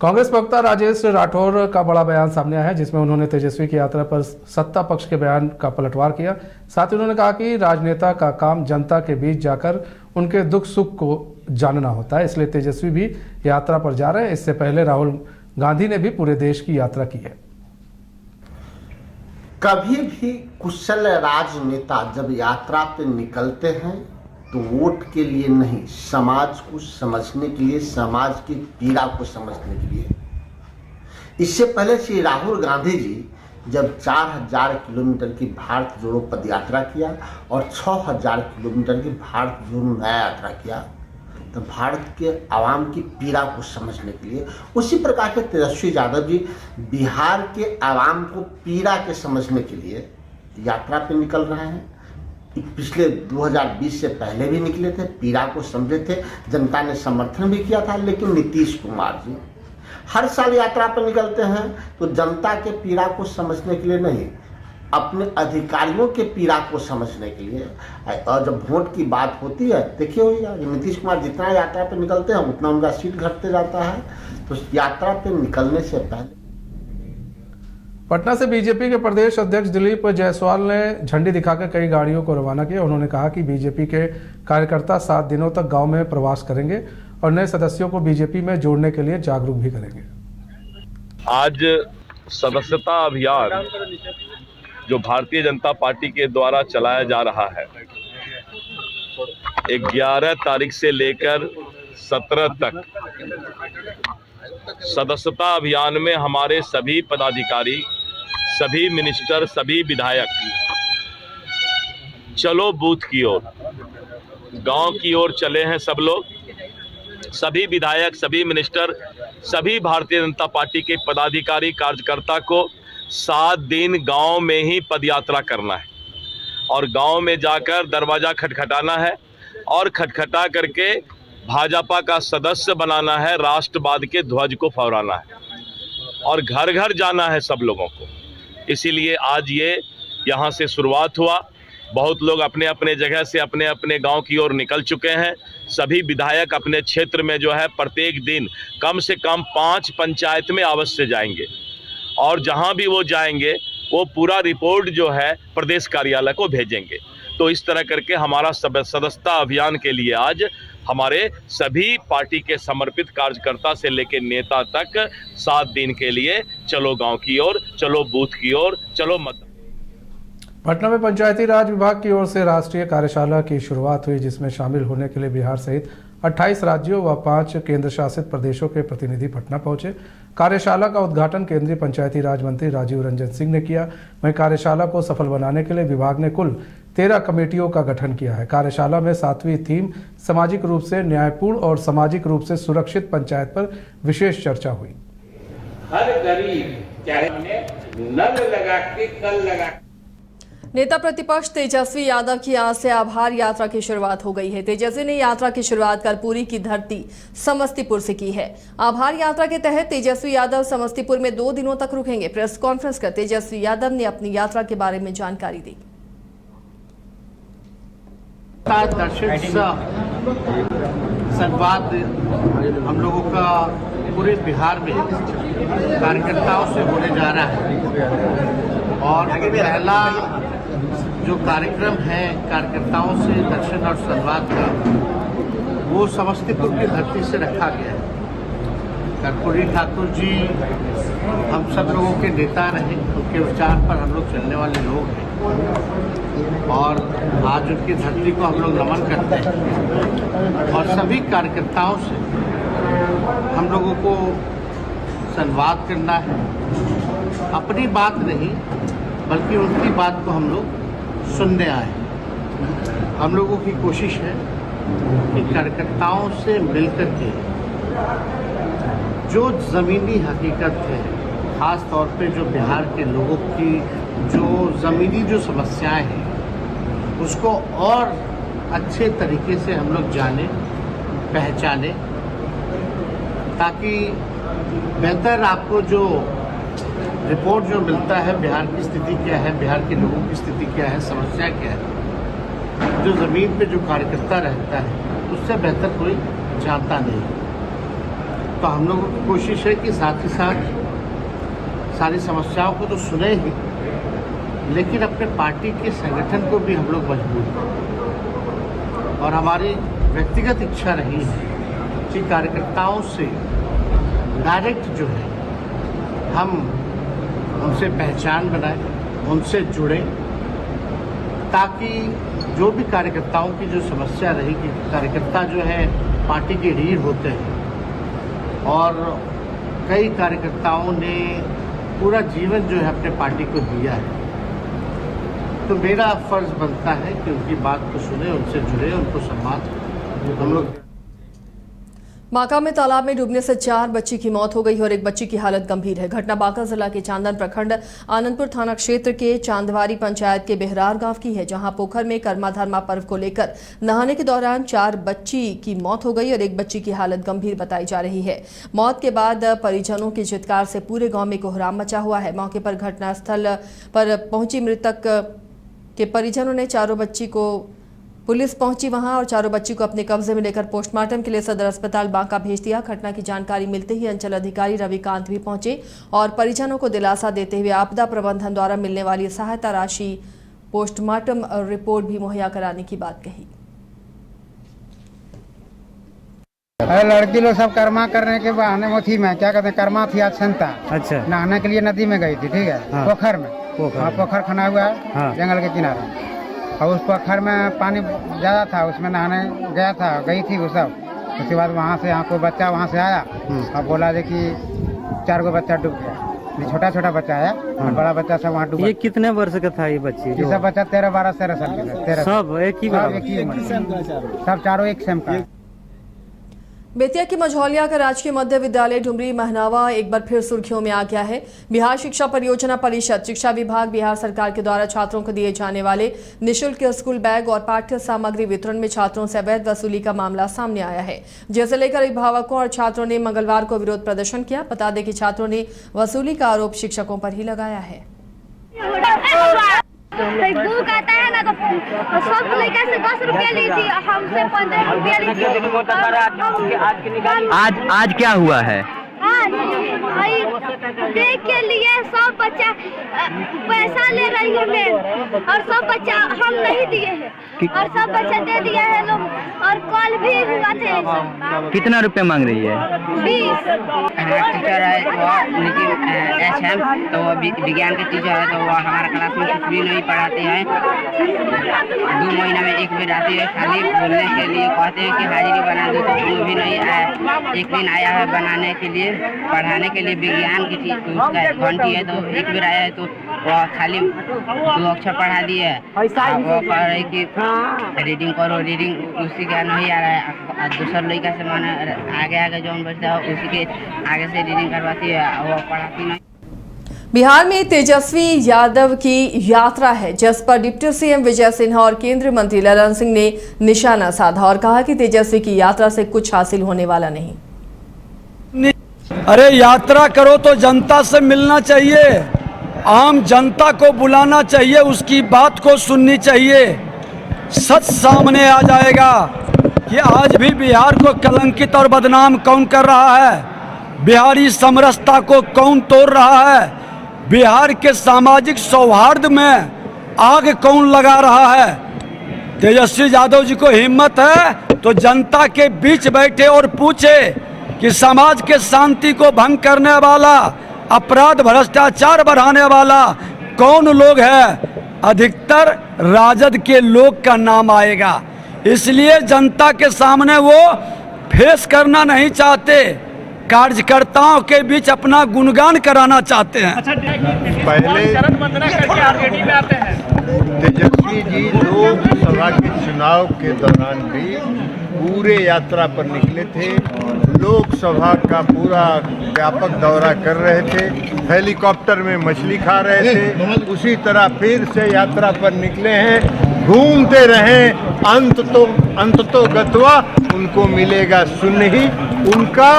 कांग्रेस प्रवक्ता राजेश राठौर का बड़ा बयान सामने आया है, जिसमें उन्होंने तेजस्वी की यात्रा पर सत्ता पक्ष के बयान का पलटवार किया। साथ ही उन्होंने कहा कि राजनेता का काम जनता के बीच जाकर उनके दुख सुख को जानना होता है, इसलिए तेजस्वी भी यात्रा पर जा रहे हैं। इससे पहले राहुल गांधी ने भी पूरे देश की यात्रा की है। कभी भी कुशल राजनेता जब यात्रा पे निकलते हैं तो वोट के लिए नहीं, समाज को समझने के लिए, समाज की पीड़ा को समझने के लिए। इससे पहले श्री राहुल गांधी जी जब 4000 किलोमीटर की भारत जोड़ो पद यात्रा किया और 6000 किलोमीटर की भारत जोड़ो नया यात्रा किया, तो भारत के आवाम की पीड़ा को समझने के लिए, उसी प्रकार के तेजस्वी यादव जी बिहार के आवाम को पीड़ा के समझने के लिए यात्रा पे निकल रहे हैं। पिछले 2020 से पहले भी निकले थे, पीड़ा को समझे थे, जनता ने समर्थन भी किया था। लेकिन नीतीश कुमार जी हर साल यात्रा पर निकलते हैं तो जनता के पीड़ा को समझने के लिए नहीं, अपने अधिकारियों के पीड़ा को समझने के लिए। और जब वोट की बात होती है, देखिए होगा नीतीश कुमार जितना यात्रा पर निकलते हैं उतना उनका सीट घटते जाता है। तो यात्रा पर निकलने से पहले पटना से बीजेपी के प्रदेश अध्यक्ष दिलीप जायसवाल ने झंडी दिखाकर कई गाड़ियों को रवाना किया। उन्होंने कहा कि बीजेपी के कार्यकर्ता 7 दिनों तक गांव में प्रवास करेंगे और नए सदस्यों को बीजेपी में जोड़ने के लिए जागरूक भी करेंगे। आज सदस्यता अभियान जो भारतीय जनता पार्टी के द्वारा चलाया जा रहा है, 11 तारीख से लेकर 17 तक सदस्यता अभियान में हमारे सभी पदाधिकारी, सभी मिनिस्टर, सभी विधायक चलो बूथ की ओर, गांव की ओर चले हैं। सब लोग, सभी विधायक, सभी मिनिस्टर, सभी भारतीय जनता पार्टी के पदाधिकारी, कार्यकर्ता को 7 दिन गांव में ही पदयात्रा करना है और गांव में जाकर दरवाजा खटखटाना है और खटखटा करके भाजपा का सदस्य बनाना है, राष्ट्रवाद के ध्वज को फहराना है और घर घर जाना है सब लोगों को। इसीलिए आज ये यहाँ से शुरुआत हुआ। बहुत लोग अपने अपने जगह से अपने अपने गांव की ओर निकल चुके हैं। सभी विधायक अपने क्षेत्र में जो है प्रत्येक दिन कम से कम 5 पंचायत में अवश्य जाएंगे और जहां भी वो जाएंगे वो पूरा रिपोर्ट जो है प्रदेश कार्यालय को भेजेंगे। तो इस तरह करके हमारा सदस्यता अभियान के लिए आज हमारे सभी पार्टी के समर्पित कार्यकर्ता से लेकर नेता तक 7 दिन के लिए चलो गांव की ओर, चलो बूथ की ओर, चलो मत। पटना में पंचायती राज विभाग की ओर से राष्ट्रीय कार्यशाला की शुरुआत हुई, जिसमें शामिल होने के लिए बिहार सहित 28 राज्यों व 5 केंद्र शासित प्रदेशों के प्रतिनिधि पटना पहुंचे। कार्यशाला का उद्घाटन केंद्रीय पंचायती राज मंत्री राजीव रंजन सिंह ने किया। वहीं कार्यशाला को सफल बनाने के लिए विभाग ने कुल 13 कमेटियों का गठन किया है। कार्यशाला में 7वीं थीम सामाजिक रूप से न्यायपूर्ण और सामाजिक रूप से सुरक्षित पंचायत पर विशेष चर्चा हुई। हर गरीब चाहे नल लगा के कल लगा। नेता प्रतिपक्ष तेजस्वी यादव की आज से आभार यात्रा की शुरुआत हो गई है। तेजस्वी ने यात्रा की शुरुआत कर्पूरी की धरती समस्तीपुर से की है। आभार यात्रा के तहत तेजस्वी यादव समस्तीपुर में 2 दिनों तक रुकेंगे। प्रेस कॉन्फ्रेंस कर तेजस्वी यादव ने अपनी यात्रा के बारे में जानकारी दी। संवाद हम लोगों का पूरे बिहार में कार्यकर्ताओं से होने जा रहा है और पहला जो कार्यक्रम है कार्यकर्ताओं से दर्शन और संवाद का, वो समस्तीपुर की धरती से रखा गया है। कर्पूरी ठाकुर जी हम सब लोगों के नेता रहे, उनके विचार पर हम लोग चलने वाले लोग हैं और आज उनकी धरती को हम लोग नमन करते हैं और सभी कार्यकर्ताओं से हम लोगों को संवाद करना है। अपनी बात नहीं बल्कि उनकी बात को हम लोग सुनने आए। हम लोगों की कोशिश है कि कार्यकर्ताओं से मिलकर के जो ज़मीनी हकीकत है, ख़ास तौर पे जो बिहार के लोगों की जो ज़मीनी जो समस्याएं हैं, उसको और अच्छे तरीके से हम लोग जाने, पहचाने, ताकि बेहतर आपको जो रिपोर्ट जो मिलता है बिहार की स्थिति क्या है, बिहार के लोगों की स्थिति क्या है, समस्या क्या है, जो ज़मीन पे जो कार्यकर्ता रहता है उससे बेहतर कोई जानता नहीं। तो हम लोगों की कोशिश है कि साथ ही साथ सारी समस्याओं को तो सुने ही, लेकिन अपने पार्टी के संगठन को भी हम लोग मजबूत करें। और हमारी व्यक्तिगत इच्छा रही है कि कार्यकर्ताओं से डायरेक्ट जो है हम उनसे पहचान बनाएं, उनसे जुड़े, ताकि जो भी कार्यकर्ताओं की जो समस्या रहेगी, कार्यकर्ता जो है पार्टी की रीढ़ होते हैं और कई कार्यकर्ताओं ने पूरा जीवन जो है अपने पार्टी को दिया है, तो मेरा फर्ज बनता है कि उनकी बात को सुने, उनसे जुड़े, उनको सम्मान। हम लोग बांका में तालाब में डूबने से 4 बच्ची की मौत हो गई और एक बच्ची की हालत गंभीर है। घटना बांका जिला के चांदन प्रखंड आनंदपुर थाना क्षेत्र के चांदवारी पंचायत के बेहरार गांव की है, जहां पोखर में कर्मा धर्मा पर्व को लेकर नहाने के दौरान 4 बच्ची की मौत हो गई और एक बच्ची की हालत गंभीर बताई जा रही है। मौत के बाद परिजनों की चित्कार से पूरे गाँव में कोहराम मचा हुआ है। मौके पर घटनास्थल पर पहुंची मृतक के परिजनों ने पुलिस पहुंची वहां और 4 बच्ची को अपने कब्जे में लेकर पोस्टमार्टम के लिए सदर अस्पताल बांका भेज दिया। घटना की जानकारी मिलते ही अंचल अधिकारी रविकांत भी पहुंचे और परिजनों को दिलासा देते हुए आपदा प्रबंधन द्वारा मिलने वाली सहायता राशि, पोस्टमार्टम रिपोर्ट भी मुहैया कराने की बात कही। लड़की लोग सब कर्मा करने के बहाने में थी, मैं क्या कहते हैं, कर्मा थी आज संता। अच्छा। नहाने के लिए नदी में गई थी, ठीक है। हाँ। पोखर में पोखर खना हुआ है। हाँ। जंगल के किनारे, और उस पोखर में पानी ज़्यादा था, उसमें नहाने गई थी वो सब। उसके बाद वहाँ से कोई बच्चा वहाँ से आया और बोला कि 4 गो बच्चा डूब गया। छोटा छोटा बच्चा है और बड़ा बच्चा सब वहाँ डूबा। ये कितने वर्ष का था ये बच्ची? ये सब बच्चा 13, 12, 13 साल के। 13 सब एक ही सब चारों एक सेम का। बेतिया की मझौलिया का राजकीय मध्य विद्यालय डुमरी महनावा एक बार फिर सुर्खियों में आ गया है। बिहार शिक्षा परियोजना परिषद, शिक्षा विभाग, बिहार सरकार के द्वारा छात्रों को दिए जाने वाले निःशुल्क स्कूल बैग और पाठ्य सामग्री वितरण में छात्रों से अवैध वसूली का मामला सामने आया है, जिसे लेकर अभिभावकों और छात्रों ने मंगलवार को विरोध प्रदर्शन किया। बता दें कि छात्रों ने वसूली का आरोप शिक्षकों पर ही लगाया है। बुक आता है ना, तो सब लड़का से 10 रुपया ली थी, हमसे 15 रुपया ली थी। आज क्या हुआ है? देख के लिए सब बच्चा पैसा ले रही है मैं, और सब बच्चा हम नहीं दिए हैं और सब बच्चा दे दिया है लोग, और कल भी हुआ थे। कितना रुपए मांग रही है? 20। टीचर है वो, लेकिन HM तो वो विज्ञान के टीचर है, तो वो हमारा क्लास में कुछ भी नहीं पढ़ाते हैं। 2 महीने में एक बार आती है, खाली बोलने के लिए कहते हैं कि हाजिरी बना दो, तो वो भी नहीं आया। एक दिन आया है बनाने के लिए, पढ़ाने के लिए विज्ञान की उसका घंटी है, तो एक बार आया है तो वो खाली 2 अक्षर पढ़ा दिए है। वो कह रहे कि रीडिंग करो, रीडिंग उसी का नहीं आ रहा है। दूसरा लड़का से माने आगे जो बचता है उसी के आगे से रीडिंग करवाती है, वो पढ़ाती नहीं। बिहार में तेजस्वी यादव की यात्रा है, जिस पर डिप्टी सीएम विजय सिन्हा और केंद्रीय मंत्री ललन सिंह ने निशाना साधा और कहा कि तेजस्वी की यात्रा से कुछ हासिल होने वाला नहीं। अरे यात्रा करो तो जनता से मिलना चाहिए, आम जनता को बुलाना चाहिए, उसकी बात को सुननी चाहिए। सच सामने आ जाएगा कि आज भी बिहार को कलंकित और बदनाम कौन कर रहा है, बिहारी समरसता को कौन तोड़ रहा है, बिहार के सामाजिक सौहार्द में आग कौन लगा रहा है। तेजस्वी यादव जी को हिम्मत है तो जनता के बीच बैठे और पूछे कि समाज के शांति को भंग करने वाला, अपराध भ्रष्टाचार बढ़ाने वाला कौन लोग है। अधिकतर राजद के लोग का नाम आएगा, इसलिए जनता के सामने वो फेस करना नहीं चाहते, कार्यकर्ताओं के बीच अपना गुणगान कराना चाहते हैं। पहले तेजस्वी जी लोकसभा के चुनाव के दौरान भी पूरे यात्रा पर निकले थे, लोकसभा का पूरा व्यापक दौरा कर रहे थे, हेलीकॉप्टर में मछली खा रहे थे, उसी तरह फिर से यात्रा पर निकले हैं, घूमते रहें, अंत तो गतवा उनको मिलेगा सुनही। उनका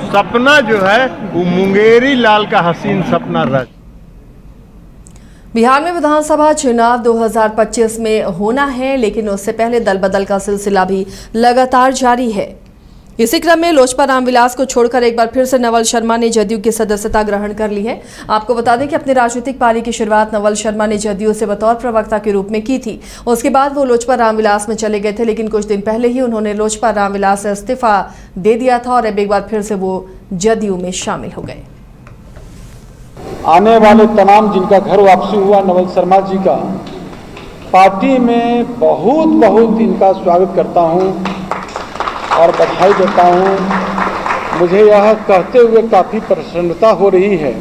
सपना जो है वो मुंगेरी लाल का हसीन सपना रह। बिहार में विधानसभा चुनाव 2025 में होना है, लेकिन उससे पहले दल बदल का सिलसिला भी लगातार जारी है। इसी क्रम में लोजपा रामविलास को छोड़कर एक बार फिर से नवल शर्मा ने जदयू की सदस्यता ग्रहण कर ली है। आपको बता दें कि अपनी राजनीतिक पारी की शुरुआत नवल शर्मा ने जदयू से बतौर प्रवक्ता के रूप में की थी। उसके बाद वो लोजपा रामविलास में चले गए थे, लेकिन कुछ दिन पहले ही उन्होंने लोजपा रामविलास से इस्तीफा दे दिया था और अब एक बार फिर से वो जदयू में शामिल हो गए। आने वाले तमाम जिनका घर वापसी हुआ नवल शर्मा जी का, पार्टी में बहुत इनका स्वागत करता हूं और बधाई देता हूं। मुझे यह कहते हुए काफ़ी प्रसन्नता हो रही है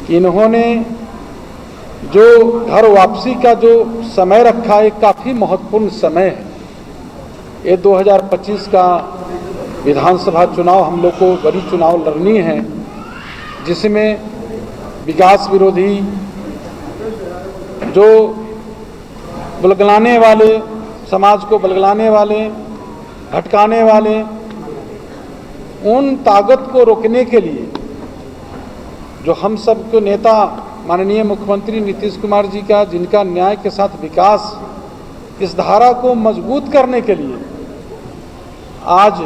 कि इन्होंने जो घर वापसी का जो समय रखा है काफ़ी महत्वपूर्ण समय है। ये 2025 का विधानसभा चुनाव हम लोग को बड़ी चुनाव लड़नी है, जिसमें विकास विरोधी जो बलगलाने वाले, समाज को बलगलाने वाले, भटकाने वाले, उन ताकत को रोकने के लिए जो हम सबके नेता माननीय मुख्यमंत्री नीतीश कुमार जी का, जिनका न्याय के साथ विकास, इस धारा को मजबूत करने के लिए आज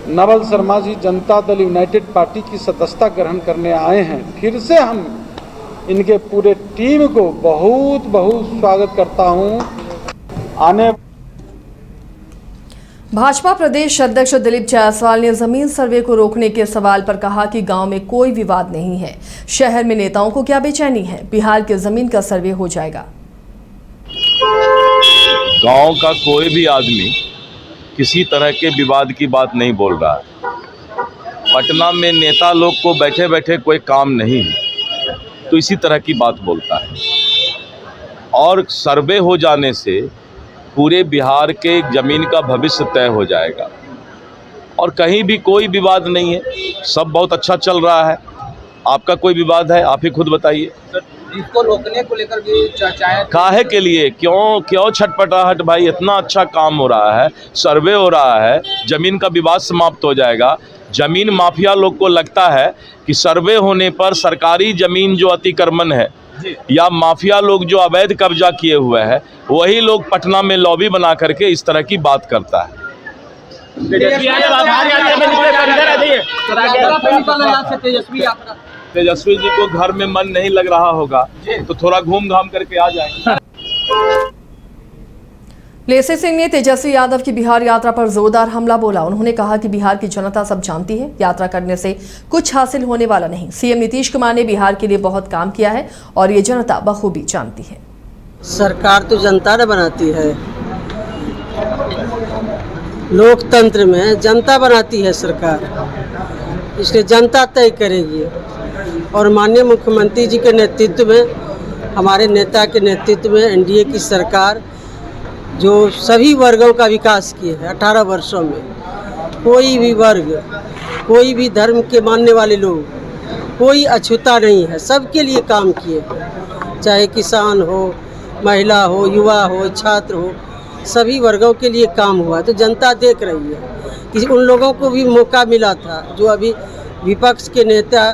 नवल शर्मा जी जनता दल यूनाइटेड पार्टी की सदस्यता ग्रहण करने आए हैं। फिर से हम इनके पूरे टीम को बहुत स्वागत करता हूं। आने भाजपा प्रदेश अध्यक्ष दिलीप जायसवाल ने जमीन सर्वे को रोकने के सवाल पर कहा कि गांव में कोई विवाद नहीं है, शहर में नेताओं को क्या बेचैनी है, बिहार की जमीन का सर्वे हो जाएगा। गांव का कोई भी आदमी किसी तरह के विवाद की बात नहीं बोल रहा है। पटना में नेता लोग को बैठे बैठे कोई काम नहीं है तो इसी तरह की बात बोलता है। और सर्वे हो जाने से पूरे बिहार के जमीन का भविष्य तय हो जाएगा और कहीं भी कोई विवाद नहीं है, सब बहुत अच्छा चल रहा है। आपका कोई विवाद है, आप ही खुद बताइए। इसको रोकने को लेकर भी चर्चाएं काहे के लिए, क्यों छटपटाहट भाई? इतना अच्छा काम हो रहा है, सर्वे हो रहा है, जमीन का विवाद समाप्त हो जाएगा। जमीन माफिया लोग को लगता है कि सर्वे होने पर सरकारी जमीन जो अतिक्रमण है या माफिया लोग जो अवैध कब्जा किए हुए हैं, वही लोग पटना में लॉबी बना करके इस तरह की बात करता है। तेजस्वी जी को घर में मन नहीं लग रहा होगा तो थोड़ा घूम घाम करके आ जाएंगे। लेसी सिंह ने तेजस्वी यादव की बिहार यात्रा पर जोरदार हमला बोला। उन्होंने कहा कि बिहार की जनता सब जानती है, यात्रा करने से कुछ हासिल होने वाला नहीं। सीएम नीतीश कुमार ने बिहार के लिए बहुत काम किया है और ये जनता बखूबी जानती है। सरकार तो जनता ने बनाती है, लोकतंत्र में जनता बनाती है सरकार, इसलिए जनता तय करेगी। और माननीय मुख्यमंत्री जी के नेतृत्व में, हमारे नेता के नेतृत्व में एनडीए की सरकार जो सभी वर्गों का विकास किए है 18 वर्षों में, कोई भी वर्ग, कोई भी धर्म के मानने वाले लोग, कोई अछूता नहीं है, सबके लिए काम किए हैं। चाहे किसान हो, महिला हो, युवा हो, छात्र हो, सभी वर्गों के लिए काम हुआ। तो जनता देख रही है कि उन लोगों को भी मौका मिला था जो अभी विपक्ष के नेता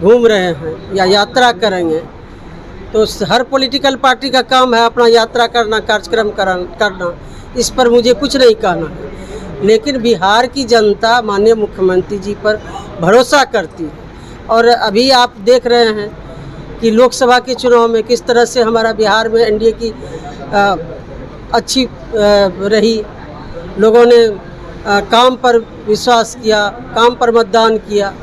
घूम रहे हैं या यात्रा करेंगे। तो हर पॉलिटिकल पार्टी का काम है अपना यात्रा करना, कार्यक्रम करना, इस पर मुझे कुछ नहीं कहना है। लेकिन बिहार की जनता माननीय मुख्यमंत्री जी पर भरोसा करती है। और अभी आप देख रहे हैं कि लोकसभा के चुनाव में किस तरह से हमारा बिहार में एनडीए की अच्छी रही। लोगों ने काम पर विश्वास किया, काम पर मतदान किया।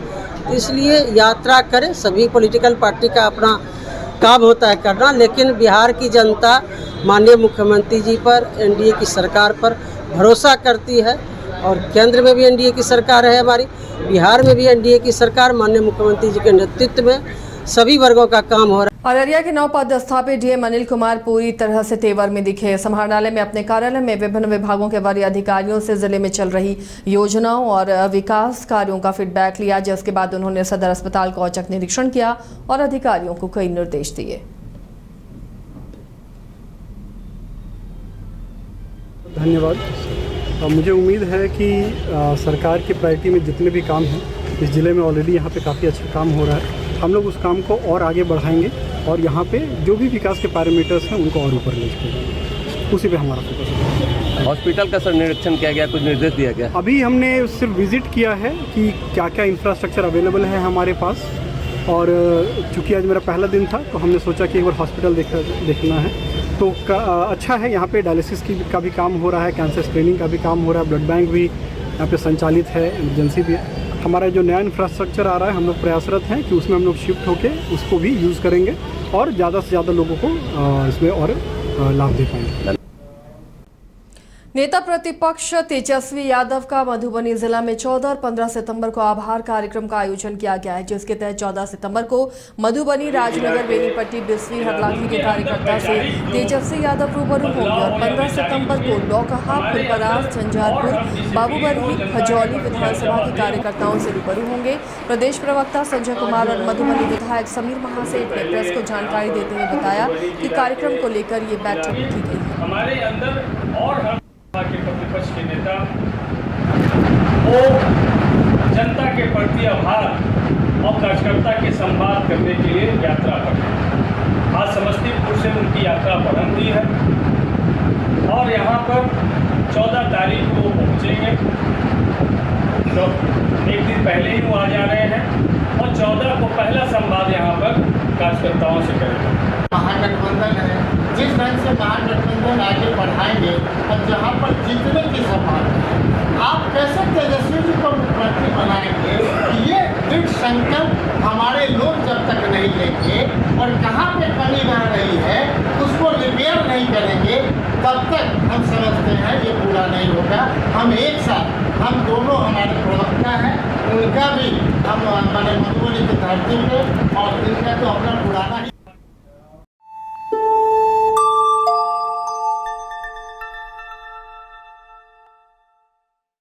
इसलिए यात्रा करें, सभी पॉलिटिकल पार्टी का अपना काम होता है करना, लेकिन बिहार की जनता माननीय मुख्यमंत्री जी पर, एनडीए की सरकार पर भरोसा करती है। और केंद्र में भी एनडीए की सरकार है हमारी, बिहार में भी एनडीए की सरकार माननीय मुख्यमंत्री जी के नेतृत्व में सभी वर्गों का काम हो रहा है। अररिया के नव पदस्थापित डीएम अनिल कुमार पूरी तरह से तेवर में दिखे। समाहरणालय में अपने कार्यालय में विभिन्न विभागों के वरीय अधिकारियों से जिले में चल रही योजनाओं और विकास कार्यों का फीडबैक लिया, जिसके बाद उन्होंने सदर अस्पताल का औचक निरीक्षण किया और अधिकारियों को कई निर्देश दिए। धन्यवाद। मुझे उम्मीद है कि सरकार की प्रायोरिटी में जितने भी काम हैं इस ज़िले में ऑलरेडी यहाँ पे काफ़ी अच्छा काम हो रहा है। हम लोग उस काम को और आगे बढ़ाएंगे और यहाँ पे जो भी विकास के पैरामीटर्स हैं उनको और ऊपर ले जाएंगे। उसी पे हमारा फोकस है। हॉस्पिटल का सर निरीक्षण किया गया, कुछ निर्देश दिया गया? अभी हमने सिर्फ विजिट किया है कि क्या क्या इंफ्रास्ट्रक्चर अवेलेबल है हमारे पास, और चूँकि आज मेरा पहला दिन था तो हमने सोचा कि एक बार हॉस्पिटल देखना है। तो अच्छा है, यहाँ पे डायलिसिस का भी काम हो रहा है, कैंसर स्क्रीनिंग का भी काम हो रहा है, ब्लड बैंक भी यहाँ पे संचालित है, इमरजेंसी भी है। हमारा जो नया इंफ्रास्ट्रक्चर आ रहा है, हम लोग प्रयासरत हैं कि उसमें हम लोग शिफ्ट होके उसको भी यूज़ करेंगे और ज़्यादा से ज़्यादा लोगों को इसमें और लाभ दे पाएंगे। नेता प्रतिपक्ष तेजस्वी यादव का मधुबनी जिला में 14 और 15 सितंबर को आभार कार्यक्रम का आयोजन किया गया है, जिसके तहत 14 सितंबर को मधुबनी, राजनगर, बेनीपट्टी, बिस्वी, हरलाखी के कार्यकर्ता से तेजस्वी यादव रूबरू होंगे और 15 सितंबर को लौकहा, फुलपरास, झंझारपुर, बाबूबरही, खजौली विधानसभा के कार्यकर्ताओं से रूबरू होंगे। प्रदेश प्रवक्ता संजय कुमार और मधुबनी विधायक समीर महासेठ ने प्रेस को जानकारी देते हुए बताया कि कार्यक्रम को लेकर ये बैठक की गई है। हमारे अंदर और के प्रतिपक्ष के नेता वो जनता के प्रति आभार और कार्यकर्ता के संवाद करने के लिए यात्रा पर है। आज समस्तीपुर से उनकी यात्रा प्रारंभ हुई है और यहाँ पर 14 तारीख को पहुँचेंगे। तो एक दिन पहले ही वो आ जा रहे हैं और 14 को पहला संवाद यहाँ पर कार्यकर्ताओं से करेंगे। महागठबंधन है, जिस ढंग से महागठबंधन आगे बढ़ाएंगे और जहाँ पर जीतने की संभावना है, आप कैसे तेजस्वी जी को मुख्यमंत्री बनाएंगे? ये दृढ़ संकल्प हमारे लोग जब तक नहीं लेंगे और कहाँ पे कमी रह रही है उसको रिपेयर नहीं करेंगे, तब तक हम समझते हैं ये पूरा नहीं होगा। हम एक साथ, हम दोनों हमारे प्रवक्ता हैं, उनका भी हम मैंने मधुबनी की धरती पे और इनका तो अपना पुराना